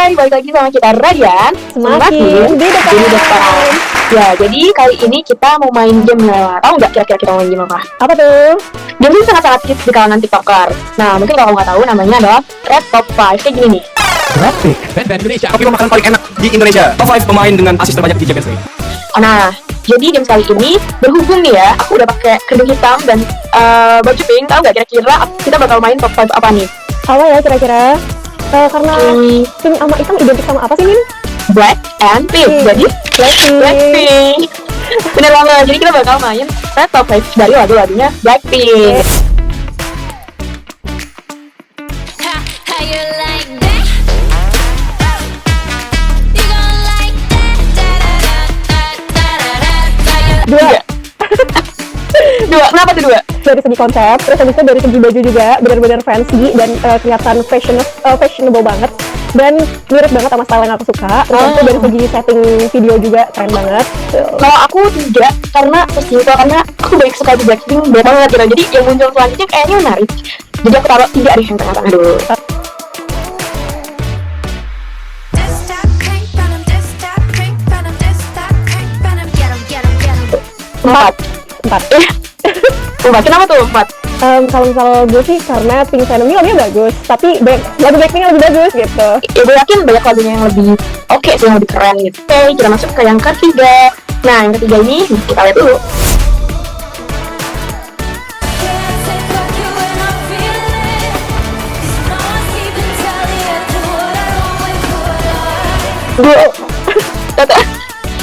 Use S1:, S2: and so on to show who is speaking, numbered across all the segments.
S1: Hai, balik lagi sama kita Radian
S2: Semakin di depan.
S1: Ya, jadi kali ini kita mau main game lah. Tahu nggak kira-kira kita mau main game apa?
S2: Apa tuh?
S1: Game ini sangat-sangat hits di kalangan TikToker. Nah, mungkin kalau nggak tahu namanya adalah Red Top 5. Kayak gini nih.
S3: Grafik Band Indonesia. Kopi makanan paling enak di Indonesia. Top 5 pemain dengan asis terbanyak di Champions League.
S1: Nah, jadi game kali ini berhubung nih ya, aku udah pakai kerudung hitam dan baju pink. Tahu nggak kira-kira kita bakal main top 5 apa nih?
S2: Apa ya kira-kira? Karena pink sama hitam identik sama apa sih, Min?
S1: Black and pink. Jadi Blackpink. Bener banget. Jadi kita bakal main Red Top 5 dari lagu-lagunya Blackpink. Dua, kenapa tuh dua?
S2: Dari segi konsep, terus habis itu dari segi baju juga benar-benar fancy dan kelihatan fashionable banget dan mirip banget sama style yang aku suka. Terus habis itu dari segi setting video juga keren banget.
S1: Kalau aku tiga, karena karena aku banyak suka di Blackpink banget gitu. Jadi yang muncul selanjutnya kayaknya menarik. Jadi aku taruh 3 deh yang tengah-tengah dulu. Empat. Kenapa tuh 4?
S2: Kalau misal gue sih karena Pink Venom ini lagunya bagus, tapi lagu Blackpink lebih bagus gitu.
S1: Ya gue yakin banyak lagunya yang lebih oke sih, yang lebih keren gitu. Oke, kita masuk ke yang ketiga. Nah, yang ketiga ini kita lihat dulu.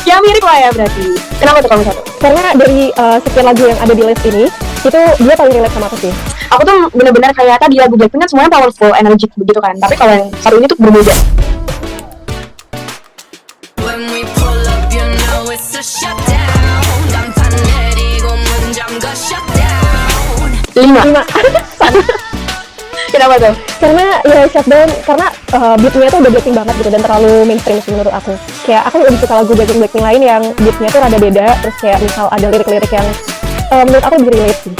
S1: Ya mirip lah ya berarti. Kenapa tuh kamu satu?
S2: Karena dari sekian lagu yang ada di list ini, itu dia paling relate sama aku sih.
S1: Aku tuh bener-bener kayak tadi lagu Blackpink kan semuanya powerful, energik begitu kan. Tapi kalau yang satu ini tuh berbeda. Lima. Kenapa tuh?
S2: Karena ya shutdown, karena beatnya tuh udah Blackpink banget gitu dan terlalu mainstream sih menurut aku. Kayak aku lebih suka lagu Blackpink lain yang beatnya tuh rada beda, terus kayak misal ada lirik-lirik yang menurut aku lebih relate sih.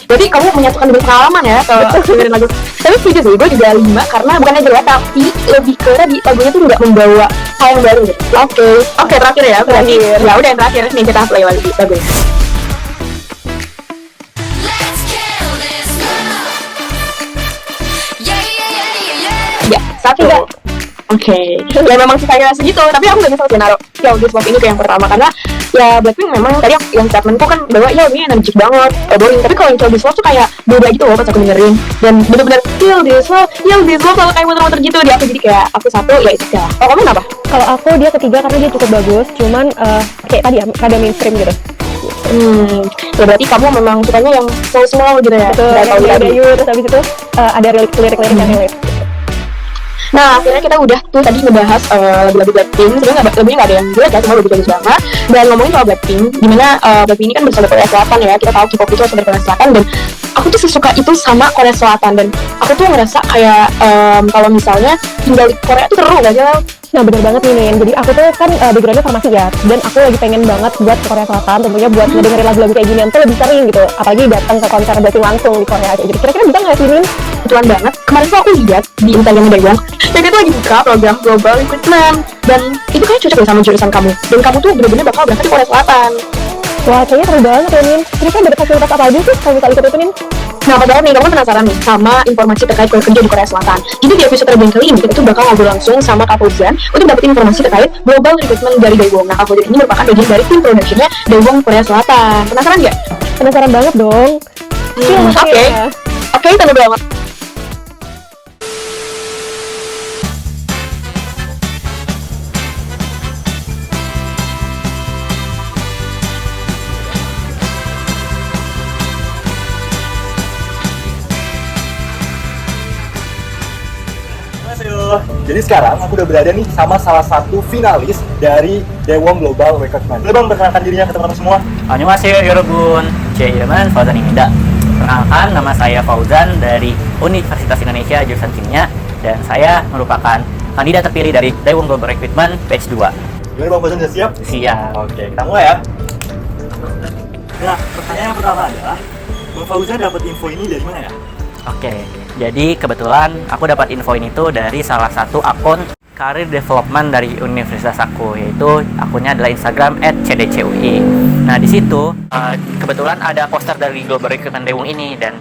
S1: Jadi kamu menyatukan dengan pengalaman ya kalau dengerin lagu. Tapi setuju sih, gue juga 5 karena bukannya jelek tapi lebih ke tadi lagunya tuh nggak membawa hal yang baru gitu. Oke, terakhir ya. Berarti ya udah yang terakhir nih kita play lagi lagunya. Ya, satu. Oke. Ya memang sih kayak segitu, tapi aku gak nyesel sih naruh Yo This Love ini ke yang pertama karena ya Blackpink memang tadi yang statementku kan bahwa ya ini energik banget, boring. Tapi kalau yang Yo This Love tuh kayak beda gitu loh pas aku dengerin dan bener-bener Yo This Love kalau kayak muter-muter gitu di aku, jadi kayak aku satu ya itu ya. Kalau kamu kenapa?
S2: Kalau aku dia ketiga karena dia cukup bagus, cuman kayak tadi ya rada mainstream gitu.
S1: Ya berarti kamu memang sukanya yang small gitu ya.
S2: Betul, yang ada terus habis itu ada lirik-lirik yang relate.
S1: Nah, akhirnya kita udah tuh tadi ngebahas lagu-lagu Blackpink. Sebenarnya lagunya nggak ada yang jelek ya, cuma bagus-bagus banget. Dan ngomongin soal Blackpink, dimana Blackpink ini kan berasal dari Korea Selatan ya. Kita tahu K-pop itu berasal dari Korea Selatan dan aku tuh sesuka itu sama Korea Selatan dan aku tuh ngerasa kayak kalau misalnya tinggal di Korea tuh seru gak sih?
S2: Nah bener banget nih Nin, jadi aku tuh kan backgroundnya farmasi ya, dan aku lagi pengen banget buat ke Korea Selatan, tentunya buat ngedengerin lagu-lagu kayak ginian tuh lebih sering gitu, apalagi datang ke konser Blackpink langsung di Korea aja. Jadi kira-kira bisa nggak sih Nin?
S1: Kebetulan banget, kemarin tuh aku lihat di Instagramnya Daewoo, dan itu lagi buka program Global Recruitment, dan itu kayaknya cocok sama jurusan kamu, dan kamu tuh bener-bener bakal berangkat di Korea Selatan.
S2: Wah kayaknya seru banget ya Nin, kira-kira ada fasilitas apa aja sih kalau bisa ikut itu Nin?
S1: Nah, padahal nih, kamu penasaran nih sama informasi terkait kerja di Korea Selatan. Jadi di episode terbaru kali ini, kita tuh bakal ngobrol langsung sama Kak Fauzan untuk dapetin informasi terkait Global Recruitment dari Daewoo. Nah, Kak Fauzan ini merupakan bagian dari tim productionnya Daewoo Korea Selatan. Penasaran nggak?
S2: Penasaran banget dong.
S1: Oke, tunggu banget.
S3: Jadi sekarang aku udah berada nih sama salah satu finalis dari Daewoo Global Recruitment. Boleh bang perkenalkan dirinya ke teman-teman semua?
S4: Annyeonghaseyo yorobun, saya Ilman Fauzan Indah. Perkenalkan, nama saya Fauzan dari Universitas Indonesia jurusan Kimia dan saya merupakan kandidat terpilih dari Daewoo Global Recruitment batch 2.
S3: Gimana bang Fauzan, sudah siap?
S4: Siap.
S3: Oke, kita mulai ya. Nah, pertanyaan yang pertama adalah Bang Fauzan dapat info ini dari mana ya?
S4: Oke, jadi kebetulan aku dapat info ini tuh dari salah satu akun career development dari universitas aku, yaitu akunnya adalah Instagram @cdcui. Nah, di situ kebetulan ada poster dari Global Recruitment Dewung ini, dan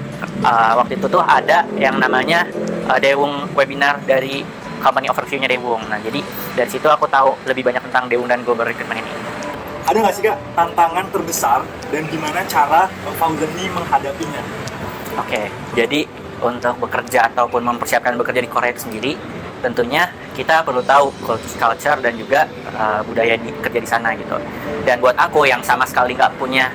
S4: waktu itu tuh ada yang namanya Dewung webinar dari company overview-nya Dewung. Nah, jadi dari situ aku tahu lebih banyak tentang Dewung dan Global Recruitment ini.
S3: Ada nggak sih Kak tantangan terbesar dan gimana cara Fauzan ini menghadapinya?
S4: Oke, jadi untuk bekerja ataupun mempersiapkan bekerja di Korea itu sendiri, tentunya kita perlu tahu culture dan juga budaya kerja di sana gitu. Dan buat aku yang sama sekali nggak punya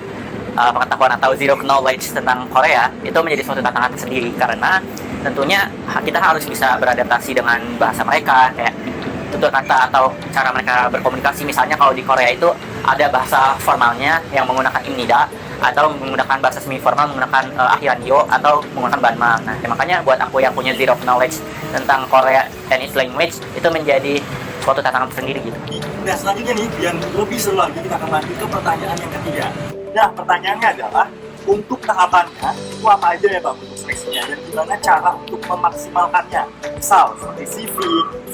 S4: pengetahuan atau zero knowledge tentang Korea, itu menjadi suatu tantangan tersendiri, karena tentunya kita harus bisa beradaptasi dengan bahasa mereka, kayak tutur kata atau cara mereka berkomunikasi. Misalnya kalau di Korea itu ada bahasa formalnya yang menggunakan imnida, atau menggunakan bahasa semi formal menggunakan akhiran yo, atau menggunakan banma. Nah, makanya buat aku yang punya zero knowledge tentang Korea and its language, itu menjadi suatu tantangan tersendiri gitu.
S3: Nah, selanjutnya nih, yang lebih seru lagi, kita akan lanjut ke pertanyaan yang ketiga. Nah, pertanyaannya adalah, untuk tahapannya, itu apa aja ya Bang untuk seleksinya, dan gimana cara untuk memaksimalkannya? Misal, seperti CV,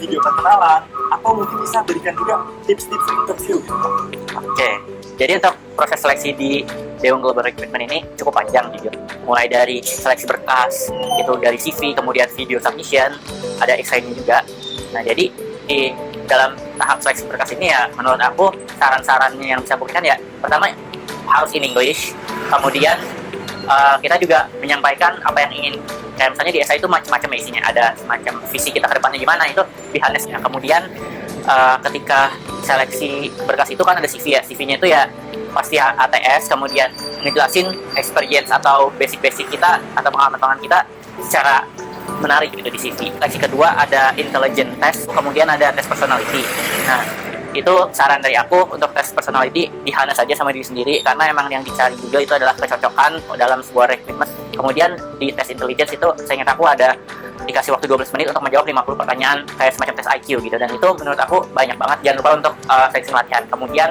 S3: video perkenalan, atau mungkin bisa berikan juga tips-tips interview gitu.
S4: Oke, jadi untuk proses seleksi di Dewung Global Recruitment ini cukup panjang jujur. Mulai dari seleksi berkas, itu dari CV, kemudian video submission, ada X-ray-nya juga. Nah, jadi di dalam tahap seleksi berkas ini ya, menurut aku saran-sarannya yang bisa aku berikan ya, pertama harus in English, kemudian kita juga menyampaikan apa yang ingin, kayak misalnya di essay itu macam-macam isinya, ada semacam visi kita ke depannya gimana, itu behind-nya. Kemudian ketika seleksi berkas itu kan ada CV ya, CV-nya itu ya pasti ATS, kemudian ngejelasin experience atau basic-basic kita atau pengalaman kita secara menarik gitu di CV. Seleksi kedua ada intelligence test, kemudian ada tes personality. Nah, itu saran dari aku untuk tes personality dihana saja sama diri sendiri, karena emang yang dicari juga itu adalah kecocokan dalam sebuah rekrutmen. Kemudian di tes intelligence itu saya ingat aku ada dikasih waktu 12 menit untuk menjawab 50 pertanyaan kayak semacam tes IQ gitu, dan itu menurut aku banyak banget. Jangan lupa untuk seleksi latihan. Kemudian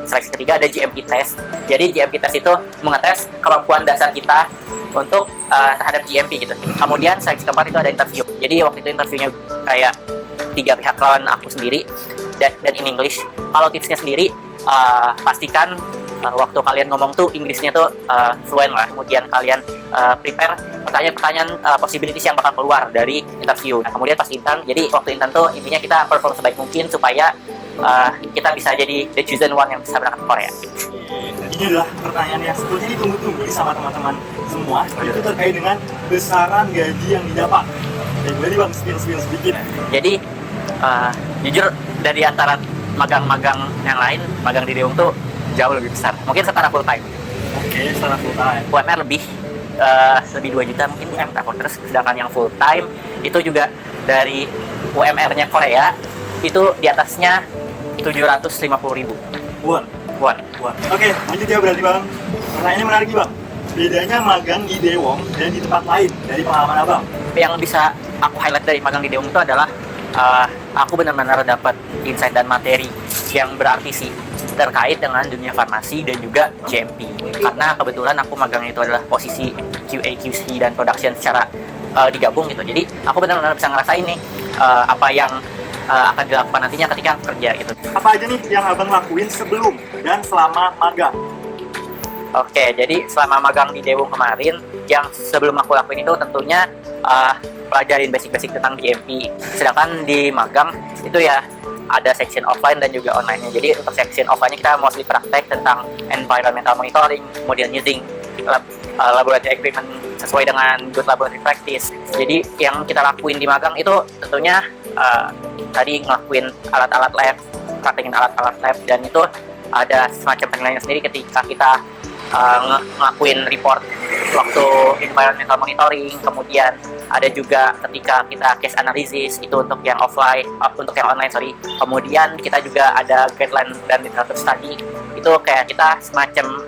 S4: seleksi ketiga ada GMP test. Jadi GMP test itu mengetes kemampuan dasar kita untuk terhadap GMP gitu. Kemudian seleksi keempat itu ada interview. Jadi waktu itu interviewnya kayak 3 pihak lawan aku sendiri dan in English. Kalau tipsnya sendiri, pastikan waktu kalian ngomong tuh Inggrisnya tuh fluent lah. Kemudian kalian prepare pertanyaan-pertanyaan possibilities yang bakal keluar dari interview. Nah, kemudian pas intern, jadi waktu intern tuh intinya kita perform sebaik mungkin supaya kita bisa jadi the chosen one yang bisa berangkat ke Korea.
S3: Ini adalah pertanyaan yang sebetulnya ditunggu-tunggu sama teman-teman semua. Itu terkait dengan besaran gaji yang didapat. Jadi Bang, spill sedikit.
S4: Jadi jujur dari antara magang-magang yang lain, magang di Dewung tuh jauh lebih besar. Mungkin setara full time.
S3: Oke, setara full time.
S4: UMR lebih 2 juta mungkin UMR aku. Terus sedangkan yang full time itu juga dari UMR-nya Korea itu di atasnya 750.000
S3: Won. Oke, lanjut ya berarti Bang. Pertanyaannya menarik nih Bang. Bedanya magang di Dewung dan di tempat lain dari pengalaman Abang?
S4: Yang bisa aku highlight dari magang di Dewung itu adalah aku benar-benar dapat insight dan materi yang berarti sih terkait dengan dunia farmasi dan juga GMP. Karena kebetulan aku magang itu adalah posisi QA, QC dan production secara digabung gitu. Jadi aku benar-benar bisa ngerasain nih apa yang akan dilakukan nantinya ketika kerja gitu.
S3: Apa aja nih yang Abang lakuin sebelum dan selama magang?
S4: Oke, jadi selama magang di Dewung kemarin, yang sebelum aku lakuin itu tentunya pelajarin basic-basic tentang GMP. Sedangkan di magang itu ya ada section offline dan juga online-nya. Jadi untuk section offline-nya kita mostly praktek tentang environmental monitoring, kemudian using laboratory equipment sesuai dengan good laboratory practice. Jadi yang kita lakuin di magang itu tentunya tadi ngelakuin alat-alat lab, praktekin alat-alat lab, dan itu ada semacam penilaian sendiri ketika kita ngelakuin report waktu environmental monitoring. Kemudian ada juga ketika kita case analysis, itu untuk yang offline, untuk yang online sorry. Kemudian kita juga ada guideline dan literature study, itu kayak kita semacam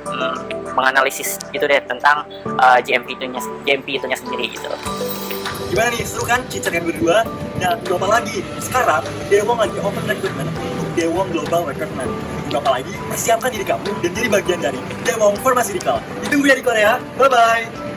S4: menganalisis gitu deh tentang GMP itunya sendiri gitu.
S3: Gimana nih, seru kan cicer yang berdua? Nah, tunggu apa lagi? Sekarang Dewung lagi open recruitment untuk Dewung Global Recruitment. Tunggu apa lagi? Persiapkan diri kamu dan jadi bagian dari Dewung Pharmaceutical. Ditunggu ya di Korea. Bye-bye!